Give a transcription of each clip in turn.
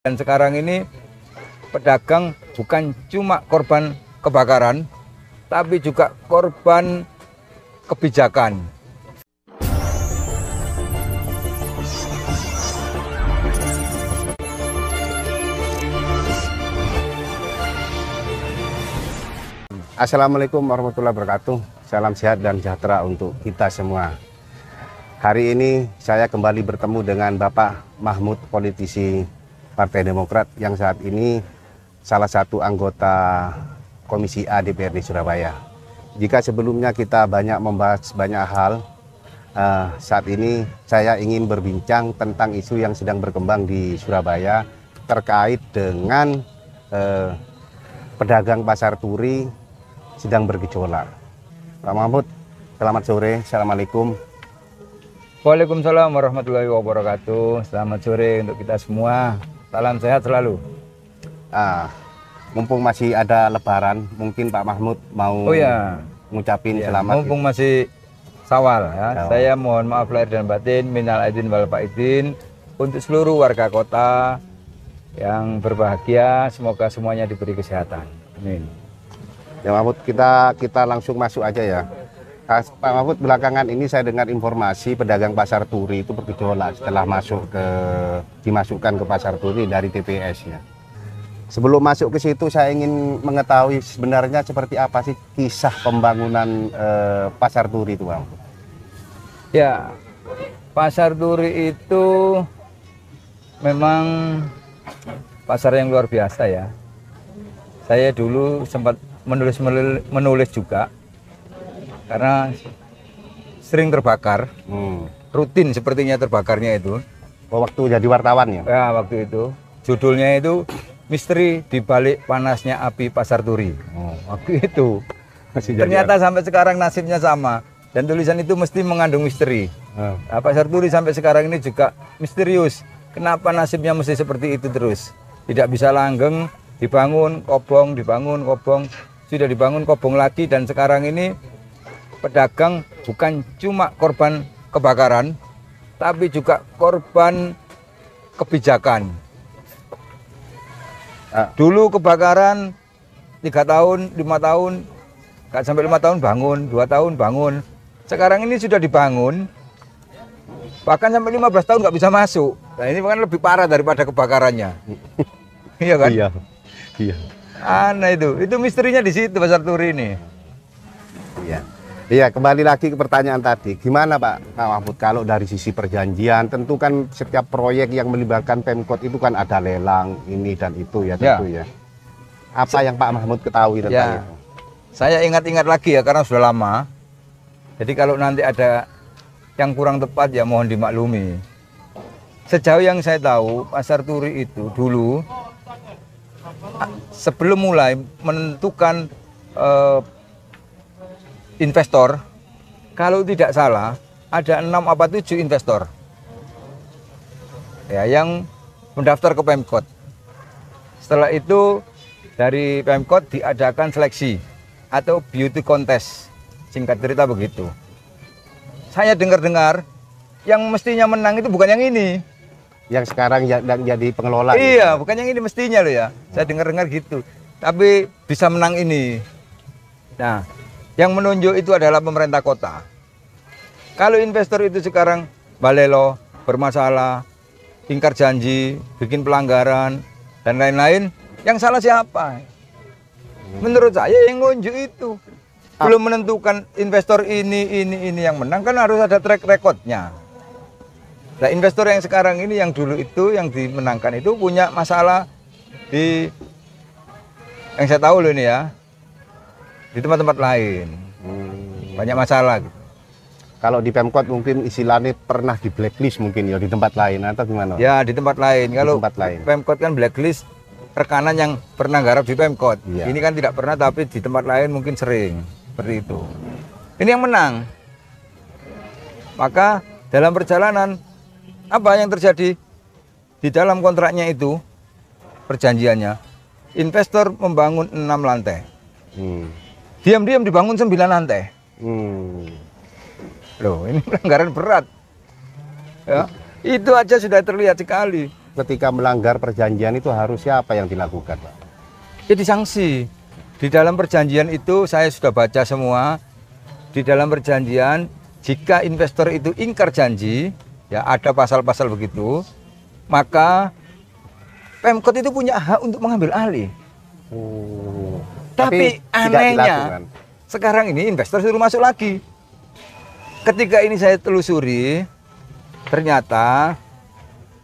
Dan sekarang ini pedagang bukan cuma korban kebakaran, tapi juga korban kebijakan. Assalamualaikum warahmatullahi wabarakatuh. Salam sehat dan sejahtera untuk kita semua. Hari ini saya kembali bertemu dengan Bapak Mahmud, politisi Partai Demokrat yang saat ini salah satu anggota Komisi A DPRD Surabaya. Jika sebelumnya kita banyak membahas banyak hal, saat ini saya ingin berbincang tentang isu yang sedang berkembang di Surabaya terkait dengan pedagang pasar turi sedang bergejolak. Pak Mahmud, selamat sore. Assalamualaikum. Waalaikumsalam warahmatullahi wabarakatuh. Selamat sore untuk kita semua. Salam sehat selalu. Mumpung masih ada Lebaran, mungkin Pak Mahmud mau ngucapin selamat. Mumpung masih Syawal ya. Saya mohon maaf lahir dan batin, minal aidin wal faizin untuk seluruh warga kota yang berbahagia. Semoga semuanya diberi kesehatan. Amin. Ya Mahmud, kita langsung masuk aja ya. Pak Mahmud, belakangan ini saya dengar informasi pedagang pasar turi itu bergejolak setelah dimasukkan ke pasar turi dari TPS ya. Sebelum masuk ke situ, saya ingin mengetahui sebenarnya seperti apa sih kisah pembangunan pasar turi itu, Bang? Ya, pasar turi itu memang pasar yang luar biasa ya. Saya dulu sempat menulis juga karena sering terbakar, rutin sepertinya terbakarnya itu. Waktu jadi wartawan ya? Ya, waktu itu judulnya itu Misteri di Balik Panasnya Api Pasar Turi. Waktu itu ternyata sampai sekarang nasibnya sama, dan tulisan itu mesti mengandung misteri. Nah, pasar turi sampai sekarang ini juga misterius. Kenapa nasibnya mesti seperti itu terus? Tidak bisa langgeng, dibangun kobong, sudah dibangun kobong lagi, dan sekarang ini pedagang bukan cuma korban kebakaran, tapi juga korban kebijakan. Dulu kebakaran 3 tahun, 5 tahun, nggak sampai 5 tahun bangun, 2 tahun bangun. Sekarang ini sudah dibangun, bahkan sampai 15 tahun nggak bisa masuk. Nah, ini kan lebih parah daripada kebakarannya. Iya kan? Iya. Aneh itu misterinya di situ pasar turi ini. Iya, kembali lagi ke pertanyaan tadi. Gimana Pak Mahmud kalau dari sisi perjanjian? Tentu kan setiap proyek yang melibatkan Pemkot itu kan ada lelang ini dan itu ya tentu ya. Apa yang Pak Mahmud ketahui tentang itu? Saya ingat-ingat lagi ya karena sudah lama. Jadi kalau nanti ada yang kurang tepat ya mohon dimaklumi. Sejauh yang saya tahu pasar turi itu dulu sebelum mulai menentukan investor, kalau tidak salah ada 6 apa 7 investor ya yang mendaftar ke Pemkot. Setelah itu dari Pemkot diadakan seleksi atau beauty contest, singkat cerita begitu. Saya dengar-dengar yang mestinya menang itu bukan yang ini, yang sekarang jadi pengelola. Iya, bukan yang ini mestinya loh ya. Saya dengar-dengar gitu. Tapi bisa menang ini. Nah, yang menunjuk itu adalah pemerintah kota. Kalau investor itu sekarang balelo, bermasalah, ingkar janji, bikin pelanggaran, dan lain-lain, yang salah siapa? Menurut saya yang nunjuk itu. Belum menentukan investor ini yang menang, kan harus ada track recordnya. Nah, investor yang sekarang ini, yang dulu itu, yang dimenangkan itu punya masalah di, yang saya tahu loh ini ya, di tempat-tempat lain. Banyak masalah gitu. Kalau di Pemkot mungkin istilahnya pernah di blacklist mungkin ya di tempat lain atau gimana? Ya di tempat lain. Kalau tempat lain. Pemkot kan blacklist rekanan yang pernah garap di Pemkot. Ya. Ini kan tidak pernah, tapi di tempat lain mungkin sering seperti itu. Ini yang menang. Maka dalam perjalanan apa yang terjadi di dalam kontraknya itu, perjanjiannya, investor membangun 6 lantai. Diam-diam dibangun 9 lantai. Loh, ini pelanggaran berat. Ya, itu aja sudah terlihat sekali. ketika melanggar perjanjian itu harusnya apa yang dilakukan, Pak? Ya disanksi. Di dalam perjanjian itu saya sudah baca semua. Di dalam perjanjian jika investor itu ingkar janji, ya ada pasal-pasal begitu, maka Pemkot itu punya hak untuk mengambil alih. Tapi tidak anehnya dilakukan. sekarang ini investor suruh masuk lagi. Ketika ini saya telusuri, ternyata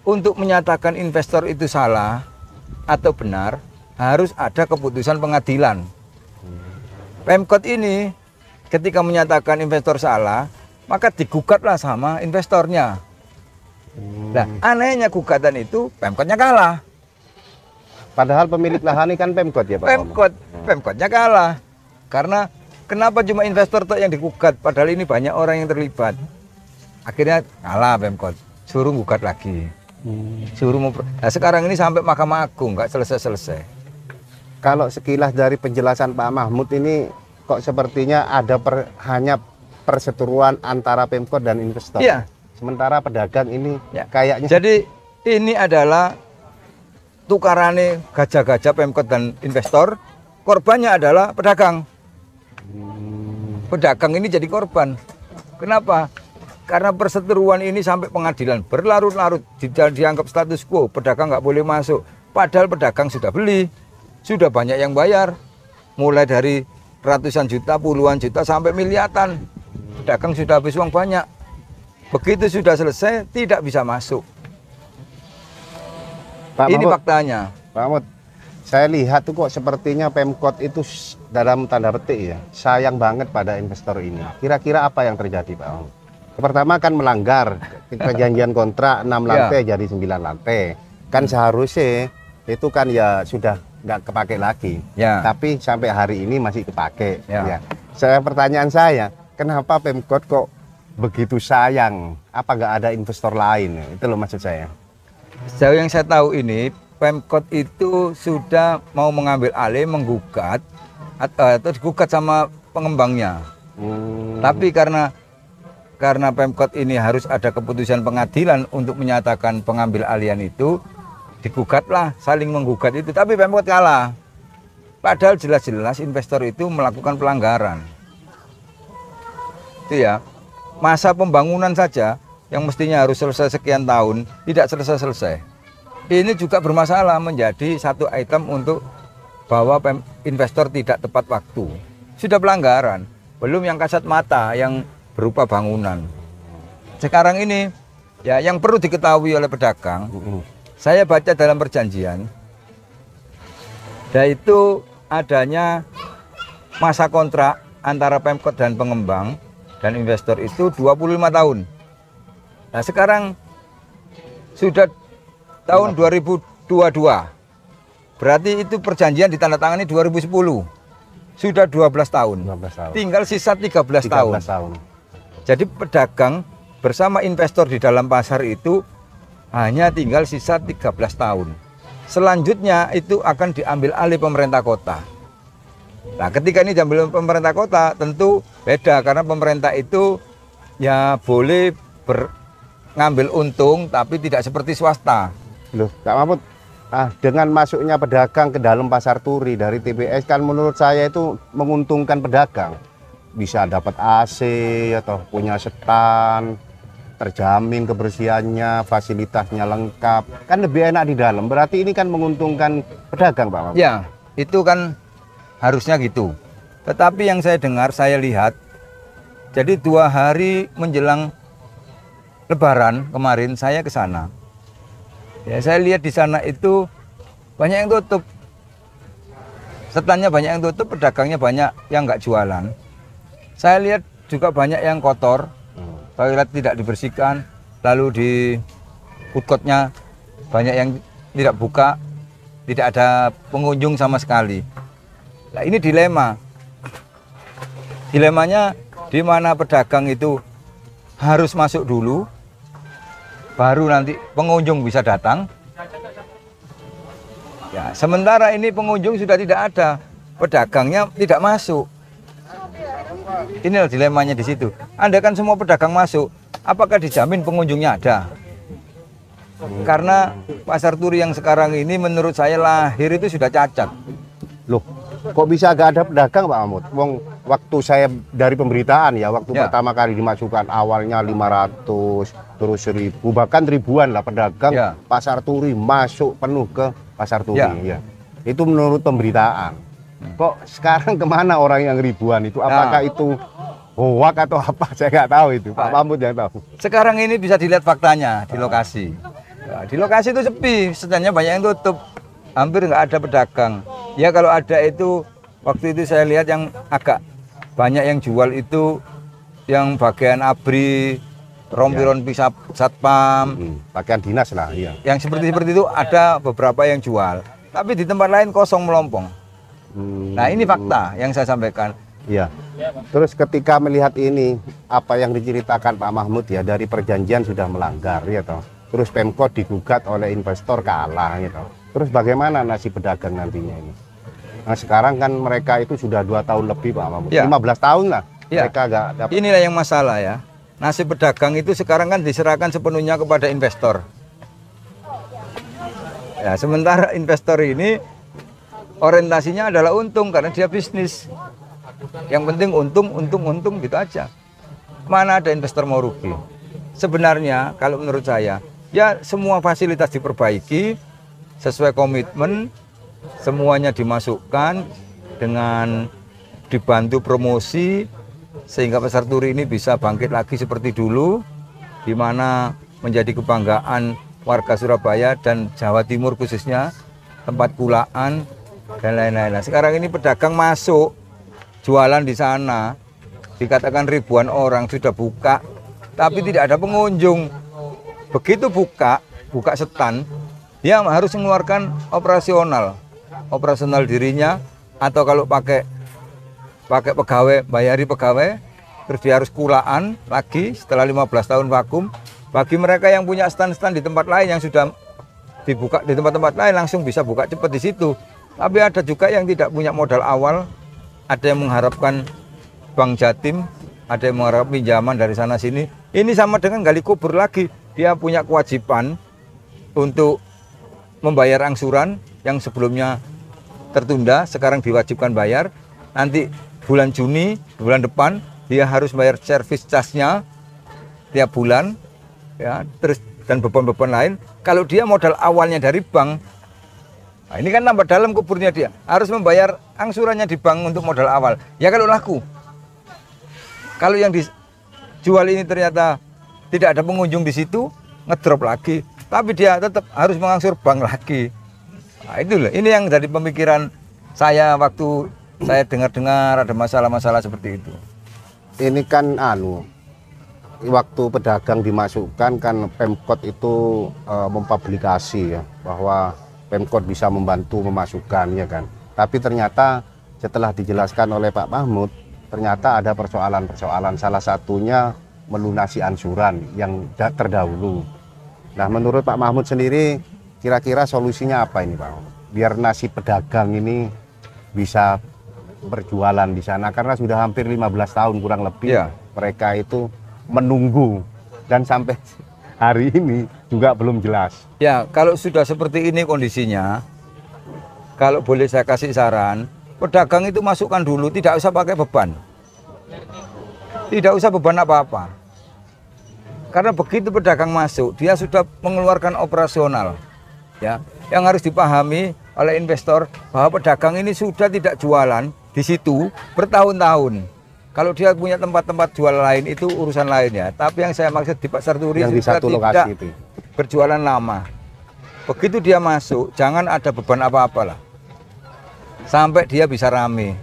untuk menyatakan investor itu salah atau benar harus ada keputusan pengadilan. Pemkot ini ketika menyatakan investor salah, maka digugatlah sama investornya. Nah, anehnya gugatan itu Pemkotnya kalah. Padahal pemilik lahan ini kan Pemkot ya, Pak? Pemkotnya kalah. Karena kenapa cuma investor yang digugat, padahal ini banyak orang yang terlibat. Akhirnya kalah Pemkot, suruh gugat lagi. Nah, sekarang ini sampai Mahkamah Agung nggak selesai-selesai. Kalau sekilas dari penjelasan Pak Mahmud ini kok sepertinya ada hanya perseteruan antara Pemkot dan investor. Iya. Sementara pedagang ini Ya. kayaknya. Jadi ini adalah tukarane gajah-gajah Pemkot dan investor, korbannya adalah pedagang. Pedagang ini jadi korban. Kenapa? Karena perseteruan ini sampai pengadilan berlarut-larut, dianggap status quo, pedagang nggak boleh masuk. Padahal pedagang sudah beli, sudah banyak yang bayar, mulai dari ratusan juta, puluhan juta sampai miliaran. Pedagang sudah habis uang banyak. Begitu sudah selesai, tidak bisa masuk. Pak Ini Mahmud, faktanya. Pak Mahmud, saya lihat tuh kok sepertinya Pemkot itu dalam tanda petik ya, sayang banget pada investor ini. Kira-kira apa yang terjadi, Pak Mahmud? Pertama kan melanggar perjanjian kontrak 6 lantai jadi 9 lantai. Kan seharusnya itu kan ya sudah nggak kepake lagi. Ya. Tapi sampai hari ini masih kepake. Ya. Pertanyaan saya, kenapa Pemkot kok begitu sayang? Apa nggak ada investor lain? Itu loh maksud saya. Sejauh yang saya tahu ini, Pemkot itu sudah mau mengambil alih, menggugat atau digugat sama pengembangnya. Tapi karena Pemkot ini harus ada keputusan pengadilan untuk menyatakan pengambil alihan itu, digugatlah, saling menggugat itu. Tapi Pemkot kalah. Padahal jelas-jelas investor itu melakukan pelanggaran. Itu ya, masa pembangunan saja yang mestinya harus selesai sekian tahun, tidak selesai-selesai. Ini juga bermasalah, menjadi satu item untuk bahwa investor tidak tepat waktu. Sudah pelanggaran, belum yang kasat mata yang berupa bangunan. Sekarang ini, ya yang perlu diketahui oleh pedagang, saya baca dalam perjanjian, yaitu adanya masa kontrak antara Pemkot dan pengembang dan investor itu 25 tahun. Nah sekarang sudah tahun 2022, berarti itu perjanjian ditandatangani 2010, sudah 12 tahun, 12 tahun. tinggal sisa 13 tahun. Jadi pedagang bersama investor di dalam pasar itu hanya tinggal sisa 13 tahun. Selanjutnya itu akan diambil alih pemerintah kota. Nah ketika ini diambil pemerintah kota tentu beda, karena pemerintah itu ya boleh ngambil untung tapi tidak seperti swasta. Loh, Kak Mahmud, dengan masuknya pedagang ke dalam pasar turi dari TBS kan menurut saya itu menguntungkan pedagang. Bisa dapat AC atau punya setan, terjamin kebersihannya, fasilitasnya lengkap. Kan lebih enak di dalam. Berarti ini kan menguntungkan pedagang, Pak Mahmud. Ya, itu kan harusnya gitu. Tetapi yang saya dengar, saya lihat, jadi 2 hari menjelang Lebaran kemarin saya ke sana. Ya, saya lihat di sana itu banyak yang tutup. Setannya banyak yang tutup, pedagangnya banyak yang nggak jualan. Saya lihat juga banyak yang kotor, toilet tidak dibersihkan, lalu di food court-nya banyak yang tidak buka, tidak ada pengunjung sama sekali. Nah, ini dilema. Dilemanya di mana pedagang itu harus masuk dulu, baru nanti pengunjung bisa datang. Ya, sementara ini pengunjung sudah tidak ada, pedagangnya tidak masuk. Inilah dilemanya di situ. Andaikan semua pedagang masuk, apakah dijamin pengunjungnya ada? Karena pasar turi yang sekarang ini menurut saya lahir itu sudah cacat. Loh, kok bisa gak ada pedagang Pak Mahmud? Wong waktu saya dari pemberitaan ya, waktu Ya. pertama kali dimasukkan awalnya 500, terus 1000, bahkan ribuan lah pedagang Ya. pasar turi masuk penuh ke pasar turi ya. Itu menurut pemberitaan. Kok sekarang kemana orang yang ribuan itu? Apakah itu hoak atau apa? Saya nggak tahu itu. Pak Mahmud yang tahu. Sekarang ini bisa dilihat faktanya di lokasi. Ya, di lokasi itu sepi, setanya banyak yang tutup, hampir nggak ada pedagang. Ya kalau ada itu, waktu itu saya lihat yang agak banyak yang jual itu yang bagian ABRI, rompi-rompi satpam, Pakaian dinas lah, iya. yang seperti itu ada beberapa yang jual. Tapi di tempat lain kosong melompong. Nah ini fakta yang saya sampaikan. Iya. Terus ketika melihat ini, apa yang diceritakan Pak Mahmud ya, dari perjanjian sudah melanggar ya toh. Terus Pemkot digugat oleh investor kalah ya toh. Terus bagaimana nasib pedagang nantinya ini? Nah sekarang kan mereka itu sudah 2 tahun lebih Pak Mahmud, Ya. 15 tahun lah Ya. mereka nggak dapat. Inilah yang masalah ya. Nasib pedagang itu sekarang kan diserahkan sepenuhnya kepada investor. Ya, sementara investor ini orientasinya adalah untung karena dia bisnis. Yang penting untung gitu aja. Mana ada investor mau rugi? Sebenarnya kalau menurut saya, ya semua fasilitas diperbaiki sesuai komitmen, semuanya dimasukkan dengan dibantu promosi sehingga pasar turi ini bisa bangkit lagi seperti dulu, di mana menjadi kebanggaan warga Surabaya dan Jawa Timur khususnya, tempat kulaan dan lain-lain. Nah, sekarang ini pedagang masuk jualan di sana, dikatakan ribuan orang sudah buka, tapi tidak ada pengunjung. Begitu buka setan, dia harus mengeluarkan operasional dirinya, atau kalau pakai pegawai, bayari pegawai, terus dia harus kulaan lagi setelah 15 tahun vakum. Bagi mereka yang punya stand-stand di tempat lain yang sudah dibuka di tempat-tempat lain, langsung bisa buka cepat di situ. Tapi ada juga yang tidak punya modal awal, ada yang mengharapkan Bank Jatim, ada yang mengharap pinjaman dari sana sini. Ini sama dengan gali kubur lagi. Dia punya kewajiban untuk membayar angsuran yang sebelumnya tertunda, sekarang diwajibkan bayar. Nanti bulan Juni, bulan depan, dia harus bayar service charge-nya tiap bulan, ya, terus dan beban-beban lain. Kalau dia modal awalnya dari bank, nah ini kan tambah dalam kuburnya, dia harus membayar angsurannya di bank untuk modal awal. Ya kalau laku. Kalau yang dijual ini ternyata tidak ada pengunjung di situ, ngedrop lagi. Tapi dia tetap harus mengangsur bank lagi. Nah, itu loh. Ini yang dari pemikiran saya waktu saya dengar-dengar ada masalah-masalah seperti itu. Ini kan waktu pedagang dimasukkan kan Pemkot itu mempublikasi ya bahwa Pemkot bisa membantu memasukkan ya kan. Tapi ternyata setelah dijelaskan oleh Pak Mahmud, ternyata ada persoalan-persoalan, salah satunya melunasi angsuran yang terdahulu. Nah, menurut Pak Mahmud sendiri kira-kira solusinya apa ini Pak Mahmud? Biar nasib pedagang ini bisa berjualan di sana, karena sudah hampir 15 tahun kurang lebih Ya. mereka itu menunggu dan sampai hari ini juga belum jelas. Ya, kalau sudah seperti ini kondisinya, kalau boleh saya kasih saran, pedagang itu masukkan dulu, tidak usah pakai beban. Tidak usah beban apa-apa. Karena begitu pedagang masuk, dia sudah mengeluarkan operasional. Ya, yang harus dipahami oleh investor bahwa pedagang ini sudah tidak jualan di situ bertahun-tahun. Kalau dia punya tempat-tempat jual lain itu urusan lainnya. Tapi yang saya maksud di pasar turi Yang di sudah satu tidak lokasi itu. berjualan lama. Begitu dia masuk, jangan ada beban apa-apa lah. Sampai dia bisa rame.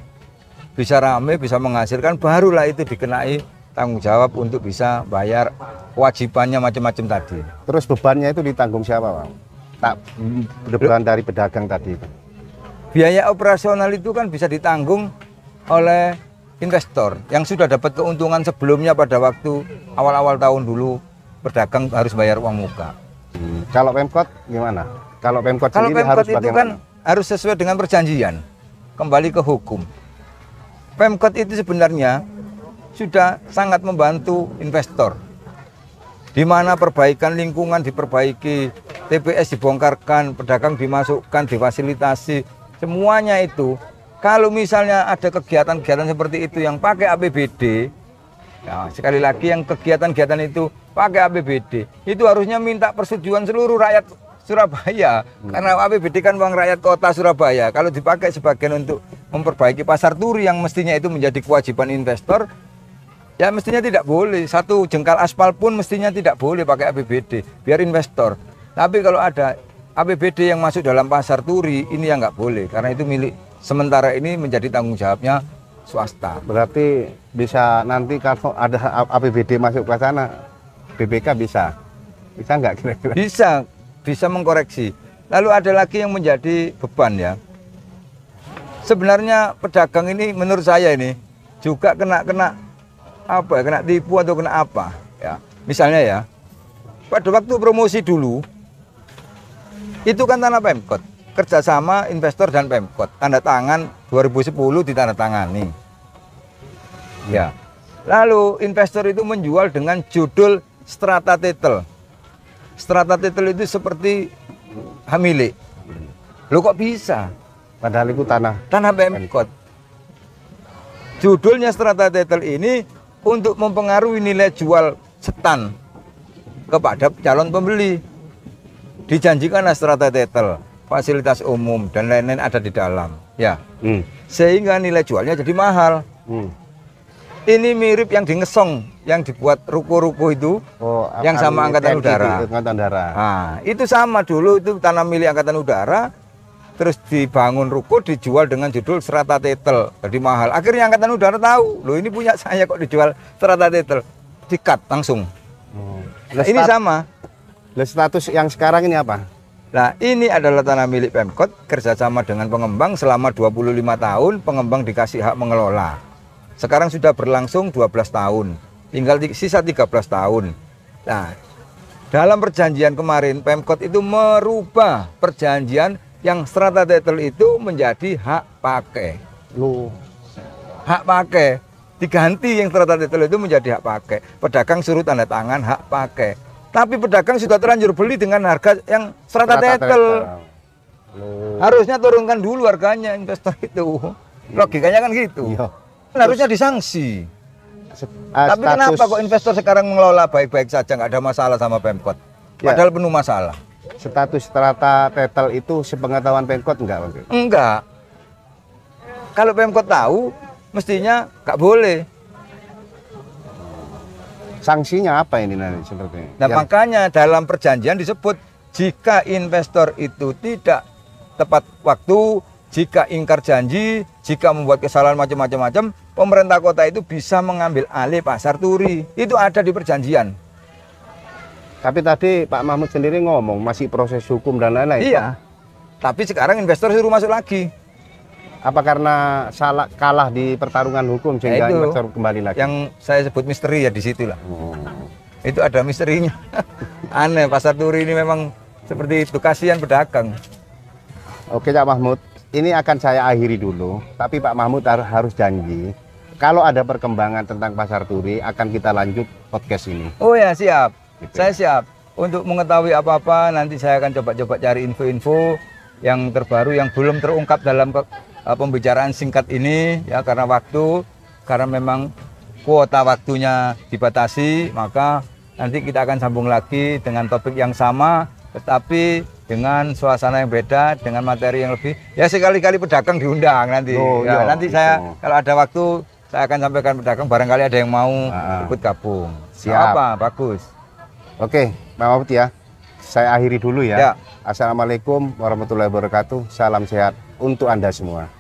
Bisa rame, bisa menghasilkan, barulah itu dikenai tanggung jawab untuk bisa bayar kewajibannya macam-macam tadi. Terus bebannya itu ditanggung siapa Pak? Tak, beban dari pedagang tadi itu. Biaya operasional itu kan bisa ditanggung oleh investor yang sudah dapat keuntungan sebelumnya pada waktu awal-awal tahun dulu pedagang harus bayar uang muka. Kalau Pemkot gimana? Kalau Pemkot Kalau sendiri Pemkot harus itu bagaimana? kan harus sesuai dengan perjanjian, kembali ke hukum. Pemkot itu sebenarnya sudah sangat membantu investor. di mana perbaikan lingkungan diperbaiki, TPS dibongkarkan, pedagang dimasukkan, difasilitasi, semuanya itu. Kalau misalnya ada kegiatan-kegiatan seperti itu yang pakai APBD, ya, sekali lagi yang kegiatan-kegiatan itu pakai APBD, itu harusnya minta persetujuan seluruh rakyat Surabaya. Karena APBD kan uang rakyat kota Surabaya. Kalau dipakai sebagian untuk memperbaiki pasar turi yang mestinya itu menjadi kewajiban investor, ya mestinya tidak boleh. Satu jengkal aspal pun mestinya tidak boleh pakai APBD, biar investor. Tapi kalau ada APBD yang masuk dalam pasar turi, ini yang nggak boleh, karena itu milik sementara ini menjadi tanggung jawabnya swasta. Berarti bisa nanti kalau ada APBD masuk ke sana, BPK bisa nggak kira-kira? Bisa mengkoreksi. Lalu ada lagi yang menjadi beban ya. Sebenarnya pedagang ini menurut saya ini juga kena apa ya, kena tipu atau kena apa ya. Misalnya ya, pada waktu promosi dulu itu kan tanah Pemkot, kerjasama investor dan Pemkot, tanda tangan 2010 ditandatangani. Ya. Lalu investor itu menjual dengan judul strata title. Strata title itu seperti hak milik. Loh kok bisa? Padahal itu tanah Pemkot. Judulnya strata title ini untuk mempengaruhi nilai jual setan kepada calon pembeli. Dijanjikanlah strata title, fasilitas umum dan lain-lain ada di dalam, ya. Sehingga nilai jualnya jadi mahal. Ini mirip yang di Ngesong, yang dibuat ruko-ruko itu, yang sama Angkatan Udara. Nah, itu sama dulu, itu tanah milik Angkatan Udara, terus dibangun ruko, dijual dengan judul strata title, jadi mahal. Akhirnya Angkatan Udara tahu, loh ini punya saya kok dijual strata title, di-cut langsung. Nah, ini sama. Status yang sekarang ini apa? Nah, ini adalah tanah milik Pemkot, kerjasama dengan pengembang selama 25 tahun, pengembang dikasih hak mengelola. Sekarang sudah berlangsung 12 tahun, tinggal sisa 13 tahun. Nah, dalam perjanjian kemarin, Pemkot itu merubah perjanjian yang strata title itu menjadi hak pakai. Hak pakai, diganti yang strata title itu menjadi hak pakai. Pedagang suruh tanda tangan hak pakai. Tapi pedagang sudah terlanjur beli dengan harga yang strata title. Harusnya turunkan dulu harganya investor itu. Logikanya kan gitu. Harusnya disanksi. Tapi kenapa kok investor sekarang mengelola baik-baik saja, nggak ada masalah sama Pemkot? Padahal penuh masalah. Status strata title itu sepengetahuan Pemkot enggak? Enggak. Kalau Pemkot tahu, mestinya nggak boleh. Sanksinya apa ini nanti seperti ini? Nah, makanya dalam perjanjian disebut jika investor itu tidak tepat waktu, jika ingkar janji, jika membuat kesalahan macam-macam, pemerintah kota itu bisa mengambil alih pasar turi. Itu ada di perjanjian. Tapi tadi Pak Mahmud sendiri ngomong masih proses hukum dan lain-lain. Iya. Tapi sekarang investor suruh masuk lagi. Apa karena kalah di pertarungan hukum sehingga investor kembali lagi? Yang saya sebut misteri ya di situlah. Itu ada misterinya. Aneh, pasar turi ini memang seperti itu. Kasihan pedagang. Oke Pak Mahmud, ini akan saya akhiri dulu. Tapi Pak Mahmud harus janji, kalau ada perkembangan tentang pasar turi akan kita lanjut podcast ini. Oh ya, siap. Gitu. Saya siap. Untuk mengetahui apa-apa nanti saya akan coba-coba cari info-info yang terbaru yang belum terungkap dalam pembicaraan singkat ini ya, karena memang kuota waktunya dibatasi, maka nanti kita akan sambung lagi dengan topik yang sama tetapi dengan suasana yang beda, dengan materi yang lebih, ya sekali-kali pedagang diundang nanti. Nanti saya kalau ada waktu saya akan sampaikan pedagang, barangkali ada yang mau ikut gabung. Siap. Apa? Bagus. Oke, Pak Mahmud ya. Saya akhiri dulu ya. Assalamualaikum warahmatullahi wabarakatuh. Salam sehat untuk Anda semua.